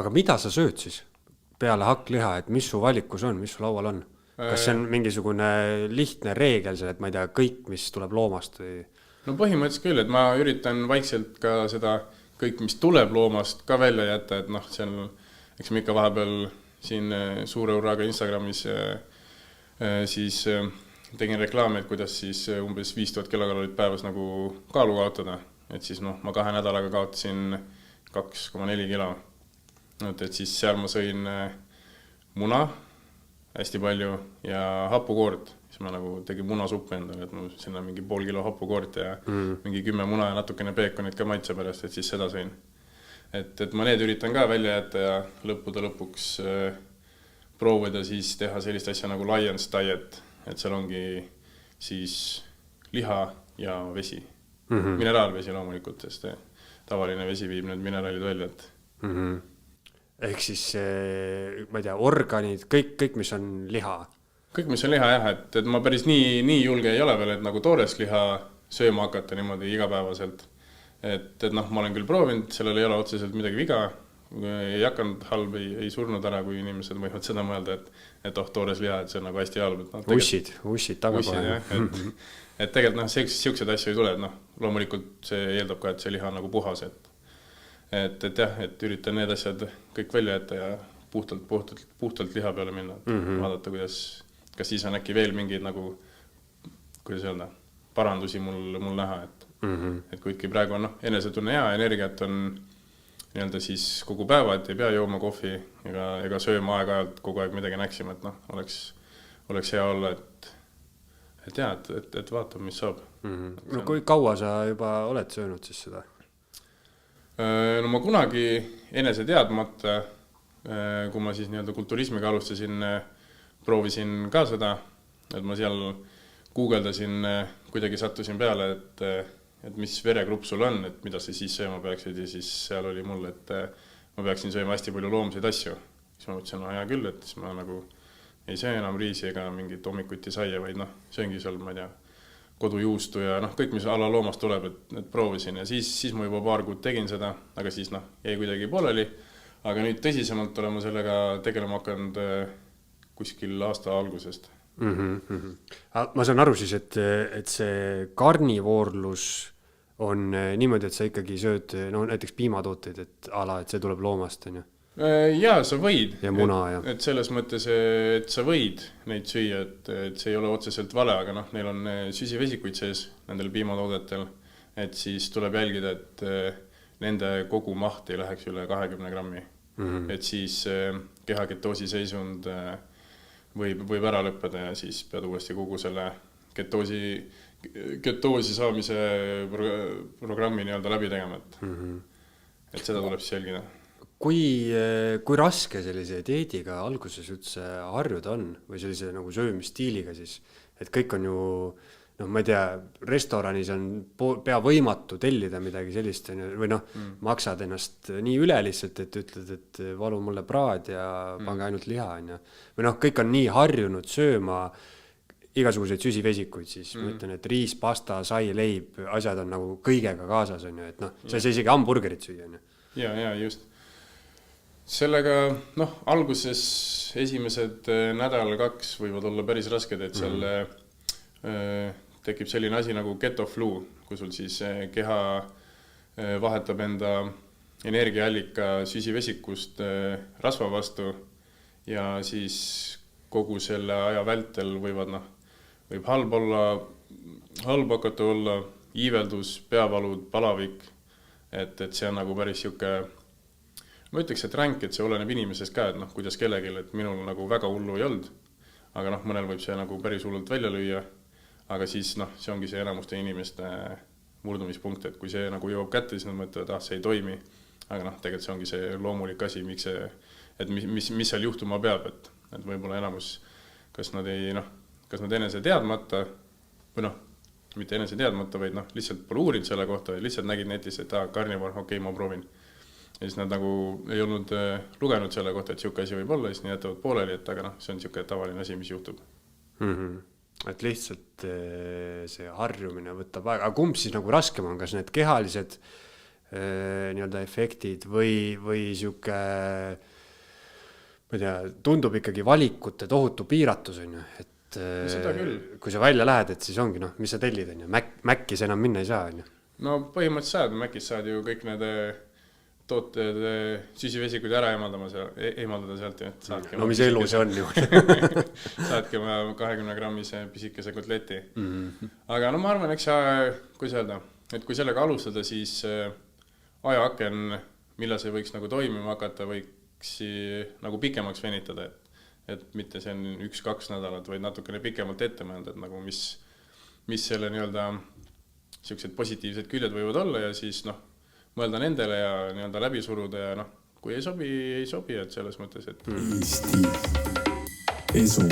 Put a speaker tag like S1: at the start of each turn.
S1: Aga mida sa sööd siis peale hakkliha, et mis su valikus on, mis su laual on? Kas see on mingisugune lihtne reegel seal, et ma ei tea, kõik, mis tuleb loomast või?
S2: No põhimõtteliselt küll, et ma üritan vaikselt ka seda kõik, mis tuleb loomast ka välja jätta, et noh, seal, eks ma ikka vahepeal siin suure uraga Instagramis siis tegin reklaami, et kuidas siis umbes 5000 kilokalorit päevas nagu kaalu kaotada, et siis noh, ma 2 nädalaga kaotasin 2,4 kilo. Et siis seal ma sõin muna hästi palju ja hapukoort, siis ma nagu tegin munasuppi endale, et mul sinna mingi pool kilo hapukoort ja mingi 10 muna ja natukene peekonit ka maitse pärast, et siis seda sõin. Et ma need üritan ka välja jätta ja lõppude lõpuks proovida siis teha sellist asja nagu Lions Diet, et seal ongi siis liha ja vesi. Mineraalvesi loomulikult, sest tavaline vesi viib need mineraalid välja, et
S1: ehk siis, ma ei tea, organid, kõik, mis on liha.
S2: Kõik, mis on liha jah, et ma päris nii julge ei ole veel, et nagu toorest liha sööma hakata niimoodi igapäevaselt. Et noh, ma olen küll proovinud, sellel ei ole otseselt midagi viga, ei hakanud halb, ei surnud ära, kui inimesed võivad seda mõelda, et toores liha, et see on nagu hästi halb.
S1: Ussid taga kohe.
S2: Et tegelikult siuksed asju ei tule, et noh, loomulikult see eeldab ka, et see liha on nagu puhas, et jah, et üritan need asjad kõik välja jätta ja puhtalt liha peale minna, vaadata, kas siis on äkki veel mingeid nagu, kuidas öelda, parandusi mul näha, et kuidki praegu on enesetunne hea, energiat on nii-öelda siis kogu päeva, et ei pea jooma kohvi ega sööma aeg-ajalt kogu aeg midagi näksima, et noh, oleks hea olla, et jah, et vaatab, mis saab.
S1: No kui kaua sa juba oled söönud siis seda?
S2: No ma kunagi enese teadmata, kui ma siis nii-öelda kulturismiga alustasin, proovisin ka seda, et ma seal guugeldasin, kuidagi sattusin peale, et mis veregrupp sul on, et mida sa siis sööma peaksid ja siis seal oli mul, et ma peaksin sööma hästi palju loomseid asju. Siis ma mõtlesin, hea küll, et siis ma nagu ei söö enam riisi ega mingit hommikuti saia, vaid noh, sööngi seal, ma ei tea, kodujuustu ja noh, kõik, mis ala loomast tuleb, et proovisin ja siis ma juba paar kuud tegin seda, aga siis noh, jäi kuidagi pooleli, aga nüüd tõsisemalt olen ma sellega tegelema hakanud kuskil aasta algusest.
S1: Ma saan aru siis, et see karnivoorlus on niimoodi, et sa ikkagi sööd näiteks piimatooteid, et see tuleb loomast, on ju?
S2: Jaa, sa võid.
S1: Ja muna,
S2: et selles mõttes, et sa võid neid süüa, et see ei ole otseselt vale, aga noh, neil on süsivesikuid sees nendel piimatoodetel, et siis tuleb jälgida, et nende kogu maht ei läheks üle 20 grammi. Et siis kehaketoosi seisund võib ära lõppeda ja siis pead uuesti kogu selle ketoosi saamise programmi nii-öelda läbi tegema, et seda tuleb siis jälgida.
S1: Kui raske sellise dieediga alguses üldse harjuda on või sellise nagu söömistiiliga siis, et kõik on ju, ma ei tea, restoranis on pea võimatu tellida midagi sellist või maksad ennast nii üle lihtsalt, et ütled, et valu mulle praad ja pange ainult liha, või kõik on nii harjunud sööma igasuguseid süsivesikuid, siis ma ütlen, et riis, pasta, sai, leib, asjad on nagu kõigega kaasas, et sa ei saa isegi hamburgerit süüa.
S2: Ja just. Sellega, alguses esimesed nädal-2 võivad olla päris rasked, et seal tekib selline asi nagu ketoflu, kui sul siis keha vahetab enda energiaallika süsivesikust rasva vastu ja siis kogu selle aja vältel võib halb hakata olla, iiveldus, peavalud, palavik, et see on nagu päris siuke. Ma ütleks, et ränk, et see oleneb inimesest ka, et kuidas kellelgi, et minul nagu väga hullu ei olnud, aga mõnel võib see nagu päris hullult välja lüüa, aga siis see ongi see enamuste inimeste murdumispunkt, et kui see nagu jõuab kätte, siis nad mõtlevad, see ei toimi, aga tegelikult see ongi see loomulik asi, miks see, et mis seal juhtuma peab, et võib-olla enamus, kas nad enese teadmata, või mitte enese teadmata, vaid lihtsalt pole uurinud selle kohta, lihtsalt nägid netis, et karnivoor, okei, ma proovin. Ja siis nad nagu ei olnud lugenud selle kohta, et siuke asi võib olla, siis nii jätavad pooleli, et aga see on siuke tavaline asi, mis juhtub.
S1: Et lihtsalt see harjumine võtab aega. Aga kumb siis nagu raskem on, kas need kehalised nii-öelda efektid või sihuke, ma ei tea, tundub ikkagi valikute tohutu piiratus, on ju, et
S2: seda küll.
S1: Kui sa välja lähed, et siis ongi, noh, mis sa tellid, on ju, Mäkkis enam minna ei saa, on ju.
S2: No põhimõtteliselt saad, Mäkis saad ju kõik need tooted süsivesikud ära eemaldada sealt, et saadki
S1: no mis elu see on ju.
S2: saadki oma 20 grammise pisikese kotleti. Aga no ma arvan, eks kui öelda, et kui sellega alustada, siis ajaaken, millal see võiks nagu toimima hakata, võiks nagu pikemaks venitada, et mitte see on 1-2 nädalat, vaid natukene pikemalt ette mõelda, et nagu mis selle nii-öelda siuksed positiivsed küljed võivad olla ja siis noh, mõelda nendele ja nii-öelda läbi suruda ja noh, kui ei sobi, et selles mõttes, et
S3: Eesti esu.